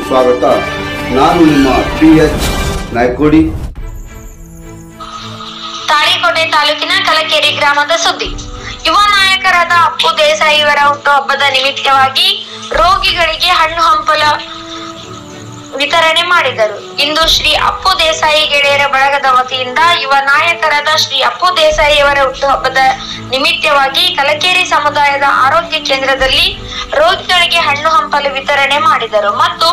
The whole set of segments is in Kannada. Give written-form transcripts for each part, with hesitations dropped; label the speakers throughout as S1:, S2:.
S1: ಸ್ವಾಗತ. ನಾನು ನಿಮ್ಮ PH ನಾಯ್ಕೋಡಿ.
S2: ತಾಳಿಕೋಟೆ ತಾಲೂಕಿನ ಕಲಕೇರಿ ಗ್ರಾಮದ ಸುದ್ದಿ. ಯುವ ನಾಯಕರಾದ ಅಪ್ಪು ದೇಸಾಯಿ ಇವರ ಹುಟ್ಟುಹಬ್ಬದ ನಿಮಿತ್ತವಾಗಿ ರೋಗಿಗಳಿಗೆ ಹಣ್ಣು ಹಂಪಲ ವಿತರಣೆ ಮಾಡಿದರು. ಇಂದು ಶ್ರೀ ಅಪ್ಪು ದೇಸಾಯಿ ಗೆಳೆಯರ ಬಳಗದ ವತಿಯಿಂದ ಯುವ ನಾಯಕರಾದ ಶ್ರೀ ಅಪ್ಪು ದೇಸಾಯಿ ಅವರ ಹುಟ್ಟುಹಬ್ಬದ ನಿಮಿತ್ತವಾಗಿ ಕಲಕೇರಿ ಸಮುದಾಯದ ಆರೋಗ್ಯ ಕೇಂದ್ರದಲ್ಲಿ ರೋಗಿಗಳಿಗೆ ಹಣ್ಣು ಹಂಪಲು ವಿತರಣೆ ಮಾಡಿದರು ಮತ್ತು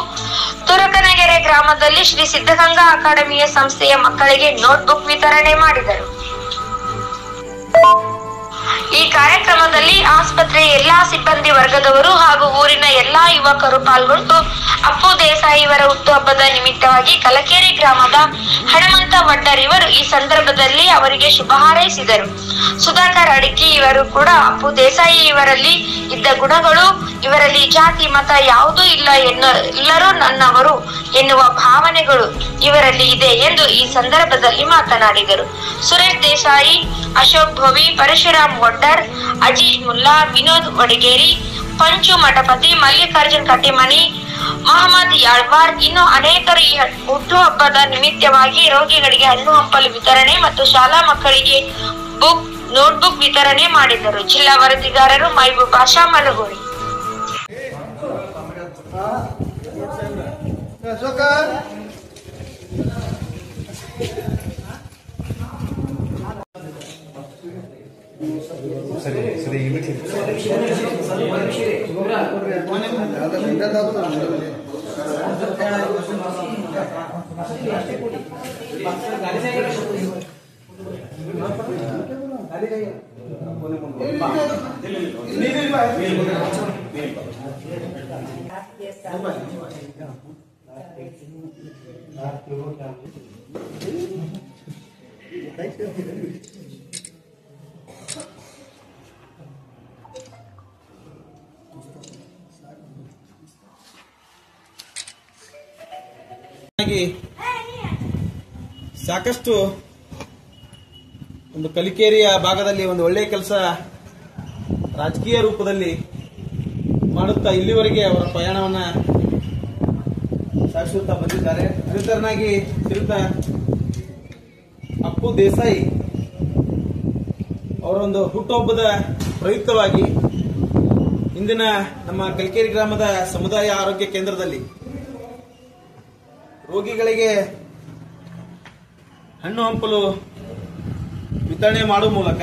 S2: ತುರಕನಗೆರೆ ಗ್ರಾಮದಲ್ಲಿ ಶ್ರೀ ಸಿದ್ಧಗಂಗಾ ಅಕಾಡೆಮಿಯ ಸಂಸ್ಥೆಯ ಮಕ್ಕಳಿಗೆ ನೋಟ್ಬುಕ್ ವಿತರಣೆ ಮಾಡಿದರು. ಈ ಕಾರ್ಯಕ್ರಮದಲ್ಲಿ ಆಸ್ಪತ್ರೆಯ ಎಲ್ಲಾ ಸಿಬ್ಬಂದಿ ವರ್ಗದವರು ಹಾಗೂ ಊರಿನ ಎಲ್ಲಾ ಯುವಕರು ಪಾಲ್ಗೊಂಡು ಅಪ್ಪು ದೇಸಾಯಿ ಇವರ ಹುಟ್ಟುಹಬ್ಬದ ನಿಮಿತ್ತವಾಗಿ ಕಲಕೇರಿ ಗ್ರಾಮದ ಹಣಮಂತ ವಡ್ಡರ್ ಇವರು ಈ ಸಂದರ್ಭದಲ್ಲಿ ಅವರಿಗೆ ಶುಭ ಹಾರೈಸಿದರು. ಸುಧಾಕರ್ ಅಡಿಕಿ ಇವರು ಕೂಡ ಅಪ್ಪು ದೇಸಾಯಿ ಇವರಲ್ಲಿ ಇದ್ದ ಗುಣಗಳು, ಇವರಲ್ಲಿ ಜಾತಿ ಮತ ಯಾವುದೂ ಇಲ್ಲ ಎಲ್ಲರೂ ನನ್ನವರು ಎನ್ನುವ ಭಾವನೆಗಳು ಇವರಲ್ಲಿ ಇದೆ ಎಂದು ಈ ಸಂದರ್ಭದಲ್ಲಿ ಮಾತನಾಡಿದರು. ಸುರೇಶ್ ದೇಸಾಯಿ, ಅಶೋಕ್ ಭೋವಿ, ಪರಶುರಾಮ್ ವಡ್ಡರ್, ಅಜೀಜ್ ಮುಲ್ಲಾ, ವಿನೋದ್ ವಡಗೇರಿ, ಪಂಚು ಮಠಪತಿ, ಮಲ್ಲಿಕಾರ್ಜುನ್ ಕಟ್ಟಿಮನಿ, ಮಹಮ್ಮದ್ ಯಾಳ್ವಾರ್ ಇನ್ನು ಅನೇಕರು ಈ ಹುಟ್ಟುಹಬ್ಬದ ನಿಮಿತ್ತವಾಗಿ ರೋಗಿಗಳಿಗೆ ಹಣ್ಣು ಹಂಪಲು ವಿತರಣೆ ಮತ್ತು ಶಾಲಾ ಮಕ್ಕಳಿಗೆ ನೋಟ್ಬುಕ್ ವಿತರಣೆ ಮಾಡಿದರು. ಜಿಲ್ಲಾ ವರದಿಗಾರರು ಮೈಬೂಬ್ ಬಾಷಾ, ಮಲಗೋಡಿ.
S3: ಸಾಕಷ್ಟು ಒಂದು ಕಲಿಕೇರಿಯ ಭಾಗದಲ್ಲಿ ಒಂದು ಒಳ್ಳೆಯ ಕೆಲಸ ರಾಜಕೀಯ ರೂಪದಲ್ಲಿ ಮಾಡುತ್ತಾ ಇಲ್ಲಿವರೆಗೆ ಅವರ ಪಯಣವನ್ನ ಸಾಗಿಸುತ್ತಾ ಬಂದಿದ್ದಾರೆ. ಅದೇ ತರನಾಗಿ ಶ್ರೀಯುತ ಅಪ್ಪು ದೇಸಾಯಿ ಅವರ ಒಂದು ಹುಟ್ಟುಹಬ್ಬದ ಪ್ರಯುಕ್ತವಾಗಿ ಇಂದಿನ ನಮ್ಮ ಕಲಿಕೇರಿ ಗ್ರಾಮದ ಸಮುದಾಯ ಆರೋಗ್ಯ ಕೇಂದ್ರದಲ್ಲಿ ರೋಗಿಗಳಿಗೆ ಹಣ್ಣು ಹಂಪಲು ವಿತರಣೆ ಮಾಡುವ ಮೂಲಕ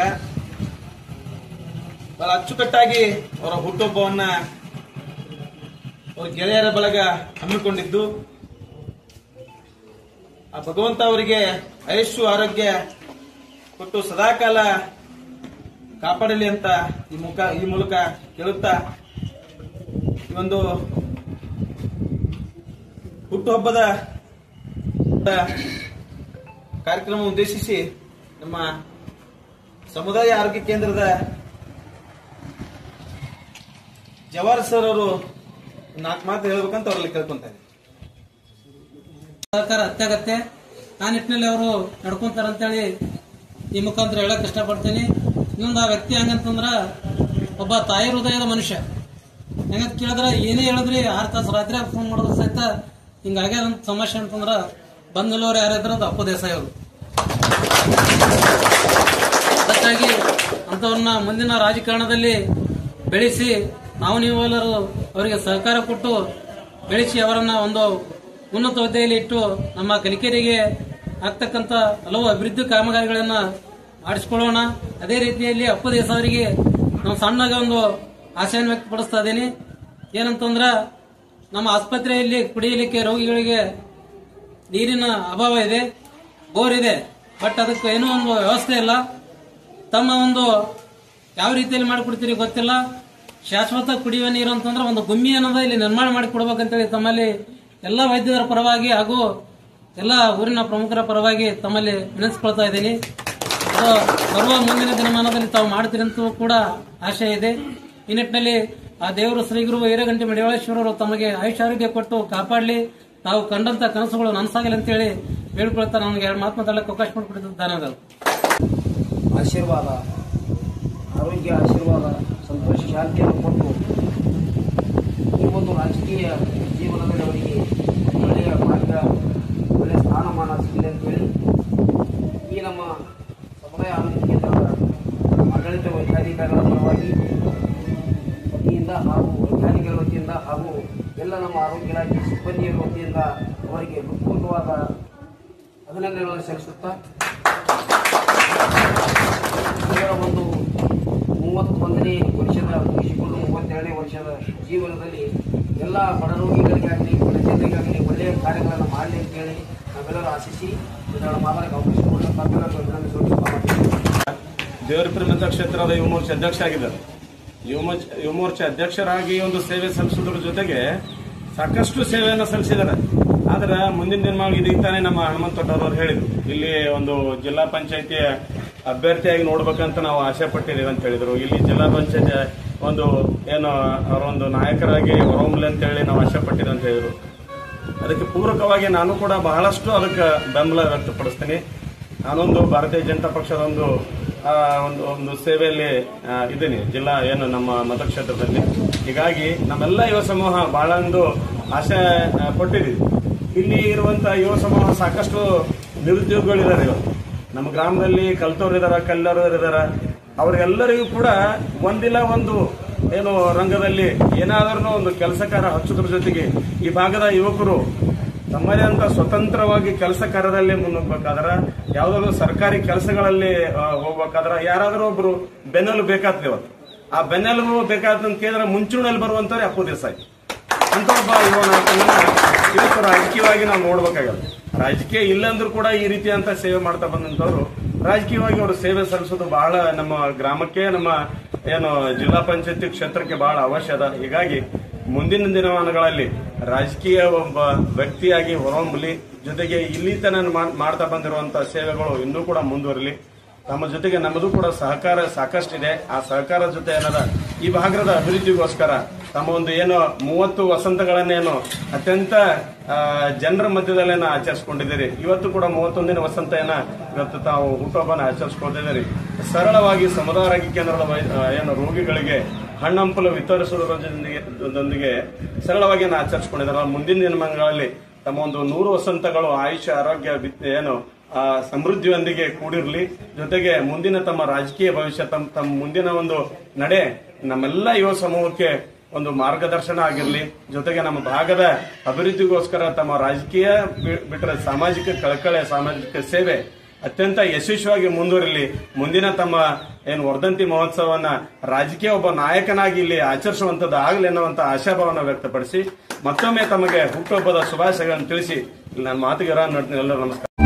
S3: ಬಹಳ ಅಚ್ಚುಕಟ್ಟಾಗಿ ಅವರ ಹುಟ್ಟುಹಬ್ಬವನ್ನ ಅವರ ಗೆಳೆಯರ ಬಳಗ ಹಮ್ಮಿಕೊಂಡಿದ್ದು, ಆ ಭಗವಂತ ಅವರಿಗೆ ಆಯುಷ್ಯ ಆರೋಗ್ಯ ಕೊಟ್ಟು ಸದಾಕಾಲ ಕಾಪಾಡಲಿ ಅಂತ ಈ ಮೂಲಕ ಕೇಳುತ್ತಾ ಈ ಒಂದು ಹುಟ್ಟುಹಬ್ಬದ ಕಾರ್ಯಕ್ರಮ ಉದ್ದೇಶಿಸಿ ನಮ್ಮ ಸಮುದಾಯ ಆರೋಗ್ಯ ಕೇಂದ್ರದ ಜವಾರ್ ಸರ್ ಅವರು 4 ಮಾತು ಹೇಳ್ಬೇಕಂತ ಅವರಲ್ಲಿ ಕೇಳ್ಕೊಂತಾರೆ.
S4: ಸಹಕಾರ ಅತ್ಯಗತ್ಯ. ಆ ನಿಟ್ಟಿನಲ್ಲಿ ಅವರು ನಡ್ಕೊಂತಾರಂತೇಳಿ ಈ ಮುಖಾಂತರ ಹೇಳಕ್ ಇಷ್ಟಪಡ್ತೀನಿ. ಇನ್ನೊಂದು ಆ ವ್ಯಕ್ತಿ ಹೆಂಗಂತಂದ್ರ ಒಬ್ಬ ತಾಯಿ ಹೃದಯದ ಮನುಷ್ಯ. ಹೆಂಗಂತ ಕೇಳಿದ್ರೆ ಏನೇ ಹೇಳಿದ್ರಿ 6 ತಾಸು ರಾತ್ರಿ ಫೋನ್ ಮಾಡೋದ್ರ ಸಹಿತ ಹಿಂಗಾಗ್ಯಾದಂತ ಸಮಸ್ಯೆ ಅಂತಂದ್ರ ಬಂದಲ್ಲವ್ರು ಯಾರಿದ್ರು ಅದು ಅಪ್ಪು ದೇಸಾಯಿ ಅವರು. ಅದಕ್ಕಾಗಿ ಅಂತವ್ರನ್ನ ಮುಂದಿನ ರಾಜಕಾರಣದಲ್ಲಿ ಬೆಳೆಸಿ ನಾವು ನೀವೆಲ್ಲರೂ ಅವರಿಗೆ ಸಹಕಾರ ಕೊಟ್ಟು ಬೆಳೆಸಿ ಅವರನ್ನ ಒಂದು ಉನ್ನತ ಹುದ್ದೆಯಲ್ಲಿ ಇಟ್ಟು ನಮ್ಮ ಕಲಿಕೇರಿಗೆ ಆಗ್ತಕ್ಕಂಥ ಹಲವು ಅಭಿವೃದ್ಧಿ ಕಾಮಗಾರಿಗಳನ್ನ ಮಾಡಿಸಿಕೊಳ್ಳೋಣ. ಅದೇ ರೀತಿಯಲ್ಲಿ ಅಪ್ಪು ದೇಸಾಯಿ ಅವರಿಗೆ ನಾವು ಸಣ್ಣಗೆ ಒಂದು ಆಶೆಯನ್ನು ವ್ಯಕ್ತಪಡಿಸ್ತಾ ಇದ್ದೀನಿ. ಏನಂತಂದ್ರ ನಮ್ಮ ಆಸ್ಪತ್ರೆಯಲ್ಲಿ ಕುಡಿಯಲಿಕ್ಕೆ ರೋಗಿಗಳಿಗೆ ನೀರಿನ ಅಭಾವ ಇದೆ, ಬೋರ್ ಇದೆ, ಬಟ್ ಅದಕ್ಕೆ ಏನೂ ಒಂದು ವ್ಯವಸ್ಥೆ ಇಲ್ಲ. ತಮ್ಮ ಒಂದು ಯಾವ ರೀತಿಯಲ್ಲಿ ಮಾಡಿಕೊಡ್ತೀರಿ ಗೊತ್ತಿಲ್ಲ. ಶಾಶ್ವತ ಕುಡಿಯುವ ನೀರು ಅಂತಂದ್ರೆ ಒಂದು ಗುಮ್ಮಿ ಅನ್ನೋದ ಇಲ್ಲಿ ನಿರ್ಮಾಣ ಮಾಡಿಕೊಡ್ಬೇಕಂತೇಳಿ ತಮ್ಮಲ್ಲಿ ಎಲ್ಲ ವೈದ್ಯರ ಪರವಾಗಿ ಹಾಗೂ ಎಲ್ಲ ಊರಿನ ಪ್ರಮುಖರ ಪರವಾಗಿ ತಮ್ಮಲ್ಲಿ ವಿನಂತಿಸ್ಕೊಳ್ತಾ ಇದ್ದೀನಿ. ಬರುವ ಮುಂದಿನ ದಿನಮಾನದಲ್ಲಿ ತಾವು ಮಾಡ್ತೀರಿ ಅಂತೂ ಕೂಡ ಆಶೆ ಇದೆ. ಈ ನಿಟ್ಟಿನಲ್ಲಿ ಆ ದೇವರು ಶ್ರೀಗುರು ವೀರಗಂಟಿ ಮಡಿವಾಳೇಶ್ವರರು ತಮಗೆ ಆಯುಷ್ಯ ಆರೋಗ್ಯ ಕೊಟ್ಟು ಕಾಪಾಡಲಿ, ತಾವು ಕಂಡಂತ ಕನಸುಗಳು ನನಸಾಗಲಿ ಅಂತೇಳಿ ಬೇಡ್ಕೊಳ್ತಾ ನನಗೆ 2 ಮಾತು ಮಾತಾಡಲಿಕ್ಕೆ ಅವಕಾಶ ಮಾಡಿಕೊಟ್ಟಿದ್ದು ಧನ್ಯವಾದಗಳು.
S5: ಆಶೀರ್ವಾದ, ಆರೋಗ್ಯ ಆಶೀರ್ವಾದ, ಸಂತೋಷ ಶಾಂತಿಯನ್ನು ಕೊಟ್ಟು ಈ ಒಂದು ರಾಜಕೀಯ ಜೀವನದಲ್ಲಿ ಅವರಿಗೆ ಒಳ್ಳೆಯ ಭಾಗ್ಯ ಒಳ್ಳೆಯ ಸ್ಥಾನಮಾನ ಸಿಗಲಿ ಅಂತೇಳಿ ಈ ನಮ್ಮ ಸಮುದಾಯ ಆರೋಗ್ಯ ಕೇಂದ್ರದ ಆಡಳಿತ ವೈಜ್ಞಾನಿಕಗಳ ಪರವಾಗಿ ವತಿಯಿಂದ ಹಾಗೂ ವೈಜ್ಞಾನಿಕರ ವತಿಯಿಂದ ಹಾಗೂ ಎಲ್ಲ ನಮ್ಮ ಆರೋಗ್ಯ ಇಲಾಖೆ ಸಿಬ್ಬಂದಿಯರ ವತಿಯಿಂದ ಅವರಿಗೆ ಹೃತ್ಪೂರ್ವಕವಾದ ಅಭಿನಂದನೆಗಳನ್ನು ಸಲ್ಲಿಸುತ್ತಾ ಇವರ ಒಂದು 31ನೇ ವರ್ಷದ ಮುಗಿಸಿಕೊಂಡು 32ನೇ ವರ್ಷದ ಜೀವನದಲ್ಲಿ ಎಲ್ಲ ಬಡ ರೋಗಿಗಳಿಗಾಗಲಿ ಬಡ ಜನರಿಗಾಗಲಿ ಒಳ್ಳೆಯ ಕಾರ್ಯಗಳನ್ನು ಮಾಡಲಿ ಅಂತೇಳಿ ನಾವೆಲ್ಲರೂ ಆಶಿಸಿ ಇದರ ಮಾತಾಡಕ್ಕೆ ಅವಕಾಶ ಕೊಟ್ಟು ತಾವೆಲ್ಲರೂ ಅಭಿನಂದಿಸಲು
S6: ದೇವರಪುರ ಮತಕ್ಷೇತ್ರದ ಯುವ ಮೋರ್ಚಾ ಅಧ್ಯಕ್ಷ ಆಗಿದ್ದಾರೆ. ಯುವ ಮೋರ್ಚಾ ಅಧ್ಯಕ್ಷರಾಗಿ ಒಂದು ಸೇವೆ ಸಲ್ಲಿಸುವುದರ ಜೊತೆಗೆ ಸಾಕಷ್ಟು ಸೇವೆಯನ್ನು ಸಲ್ಲಿಸಿದ್ದಾರೆ. ಆದ್ರೆ ಮುಂದಿನ ದಿನಮಾನ ಇದೀಗ ತಾನೇ ನಮ್ಮ ಹನುಮಂತೊಡ್ಡವರು ಹೇಳಿದ್ರು, ಇಲ್ಲಿ ಒಂದು ಜಿಲ್ಲಾ ಪಂಚಾಯತಿಯ ಅಭ್ಯರ್ಥಿಯಾಗಿ ನೋಡ್ಬೇಕಂತ ನಾವು ಆಸೆ ಪಟ್ಟಿದ್ದೀವಿ ಅಂತ ಹೇಳಿದ್ರು. ಇಲ್ಲಿ ಜಿಲ್ಲಾ ಪಂಚಾಯತ್ ಒಂದು ಏನು ಅವರೊಂದು ನಾಯಕರಾಗಿ ಹೊರಹೊಮ್ಮಲಿ ಅಂತ ಹೇಳಿ ನಾವು ಆಸೆ ಪಟ್ಟಿದ್ದೀವಿ ಅಂತ ಹೇಳಿದ್ರು. ಅದಕ್ಕೆ ಪೂರಕವಾಗಿ ನಾನು ಕೂಡ ಬಹಳಷ್ಟು ಅದಕ್ಕೆ ಬೆಂಬಲ ವ್ಯಕ್ತಪಡಿಸ್ತೀನಿ. ನಾನೊಂದು ಭಾರತೀಯ ಜನತಾ ಪಕ್ಷದ ಒಂದು ಸೇವೆಯಲ್ಲಿ ಇದ್ದೀನಿ ಜಿಲ್ಲಾ ಏನು ನಮ್ಮ ಮತಕ್ಷೇತ್ರದಲ್ಲಿ. ಹೀಗಾಗಿ ನಮ್ಮೆಲ್ಲ ಯುವ ಸಮೂಹ ಬಹಳ ಒಂದು ಆಸೆ ಪಟ್ಟಿದ್ದೀವಿ. ಇಲ್ಲಿ ಇರುವಂತಹ ಯುವ ಸಮೂಹ ಸಾಕಷ್ಟು ನಿರುದ್ಯೋಗಿಗಳಿದ್ದಾರೆ. ಇವತ್ತು ನಮ್ಮ ಗ್ರಾಮದಲ್ಲಿ ಕಲ್ತವ್ರು ಇದಾರ, ಕಲ್ಲರು ಇದಾರ. ಅವರೆಲ್ಲರಿಗೂ ಕೂಡ ಒಂದಿಲ್ಲ ಒಂದು ಏನು ರಂಗದಲ್ಲಿ ಏನಾದರೂ ಒಂದು ಕೆಲಸಕಾರ ಹಚ್ಚೋದ್ರ ಜೊತೆಗೆ ಈ ಭಾಗದ ಯುವಕರು ತಮ್ಮದೇ ಅಂತ ಸ್ವತಂತ್ರವಾಗಿ ಕೆಲಸ ಕಾರ್ಯದಲ್ಲಿ ಮುನ್ನುಗ್ಬೇಕಾದ್ರೆ, ಯಾವುದಾದ್ರು ಸರ್ಕಾರಿ ಕೆಲಸಗಳಲ್ಲಿ ಹೋಗ್ಬೇಕಾದ್ರೆ ಯಾರಾದರೂ ಒಬ್ರು ಬೆನ್ನೆಲು ಬೇಕಾಗ್ತದೆ. ಇವತ್ತು ಆ ಬೆನ್ನೆಲುಬು ಬೇಕಾದಂತ ಕೇಳಿದ್ರೆ ಮುಂಚೂಣಿಯಲ್ಲಿ ಬರುವಂತವ್ರೆ ಅಪ್ಪು ದೇಸಾಯಿ ಅಂತ ಒಬ್ಬ ಯುವ ನಾಯಕನನ್ನ ಇವತ್ತು ರಾಜಕೀಯವಾಗಿ ನಾವು ನೋಡ್ಬೇಕಾಗಲ್ಲ. ರಾಜಕೀಯ ಇಲ್ಲಂದ್ರೂ ಕೂಡ ಈ ರೀತಿಯಂತ ಸೇವೆ ಮಾಡ್ತಾ ಬಂದಂತವ್ರು ರಾಜಕೀಯವಾಗಿ ಅವರು ಸೇವೆ ಸಲ್ಲಿಸೋದು ಬಹಳ ನಮ್ಮ ಗ್ರಾಮಕ್ಕೆ, ನಮ್ಮ ಏನು ಜಿಲ್ಲಾ ಪಂಚಾಯತಿ ಕ್ಷೇತ್ರಕ್ಕೆ ಬಹಳ ಅವಶ್ಯದ. ಹೀಗಾಗಿ ಮುಂದಿನ ದಿನಮಾನಗಳಲ್ಲಿ ರಾಜಕೀಯ ಒಬ್ಬ ವ್ಯಕ್ತಿಯಾಗಿ ಹೊರಹೊಮ್ಮಲಿ, ಜೊತೆಗೆ ಇಲ್ಲಿ ತನ ಮಾಡ್ತಾ ಬಂದಿರುವಂತಹ ಸೇವೆಗಳು ಇನ್ನೂ ಕೂಡ ಮುಂದುವರಲಿ. ತಮ್ಮ ಜೊತೆಗೆ ನಮ್ಮದು ಕೂಡ ಸಹಕಾರ ಸಾಕಷ್ಟಿದೆ. ಆ ಸಹಕಾರ ಜೊತೆ ಏನದ ಈ ಭಾಗದ ಅಭಿವೃದ್ಧಿಗೋಸ್ಕರ ತಮ್ಮ ಒಂದು ಏನು 30 ವಸಂತಗಳನ್ನೇನು ಅತ್ಯಂತ ಜನರ ಮಧ್ಯದಲ್ಲೇನ ಆಚರಿಸಿಕೊಂಡಿದ್ದೀರಿ. ಇವತ್ತು ಕೂಡ 31ನೇ ವಸಂತ ಇವತ್ತು ತಾವು ಹುಟ್ಟುಹಬ್ಬನ ಆಚರಿಸಿಕೊಂಡಿದ್ದೀರಿ. ಸರಳವಾಗಿ ಸಮುದಾಯ ಆರೋಗ್ಯ ಕೇಂದ್ರದ ಏನು ರೋಗಿಗಳಿಗೆ ಹಣ್ಣಂಪಲು ವಿತರಿಸುವುದರೊಂದಿಗೆ ಸರಳವಾಗಿ ಆಚರಿಸಿಕೊಂಡಿದ್ದಾರೆ. ಮುಂದಿನ ದಿನಮಾನಗಳಲ್ಲಿ ತಮ್ಮ ಒಂದು 100 ವಸಂತಗಳು ಆಯುಷ್ಯ ಆರೋಗ್ಯ ಏನು ಸಮೃದ್ಧಿಯೊಂದಿಗೆ ಕೂಡಿರಲಿ. ಜೊತೆಗೆ ಮುಂದಿನ ತಮ್ಮ ರಾಜಕೀಯ ಭವಿಷ್ಯ, ತಮ್ಮ ಮುಂದಿನ ಒಂದು ನಡೆ ನಮ್ಮೆಲ್ಲ ಯುವ ಸಮೂಹಕ್ಕೆ ಒಂದು ಮಾರ್ಗದರ್ಶನ ಆಗಿರಲಿ. ಜೊತೆಗೆ ನಮ್ಮ ಭಾಗದ ಅಭಿವೃದ್ಧಿಗೋಸ್ಕರ ತಮ್ಮ ರಾಜಕೀಯ ಬಿಟ್ಟರೆ ಸಾಮಾಜಿಕ ಕಳಕಳೆ, ಸಾಮಾಜಿಕ ಸೇವೆ ಅತ್ಯಂತ ಯಶಸ್ವಿಯಾಗಿ ಮುಂದುವರಿಲಿ. ಮುಂದಿನ ತಮ್ಮ ಏನು ವರ್ಧಂತಿ ಮಹೋತ್ಸವವನ್ನ ರಾಜಕೀಯ ಒಬ್ಬ ನಾಯಕನಾಗಿ ಇಲ್ಲಿ ಆಚರಿಸುವಂತದ್ದು ಆಗಲಿ ಅನ್ನುವಂತ ಆಶಾಭಾವನ ವ್ಯಕ್ತಪಡಿಸಿ ಮತ್ತೊಮ್ಮೆ ತಮಗೆ ಹುಟ್ಟುಹಬ್ಬದ ಶುಭಾಶಯಗಳನ್ನು ತಿಳಿಸಿ ನನ್ನ ಮಾತಿಗೆ ಎಲ್ಲರೂ ನಮಸ್ಕಾರ.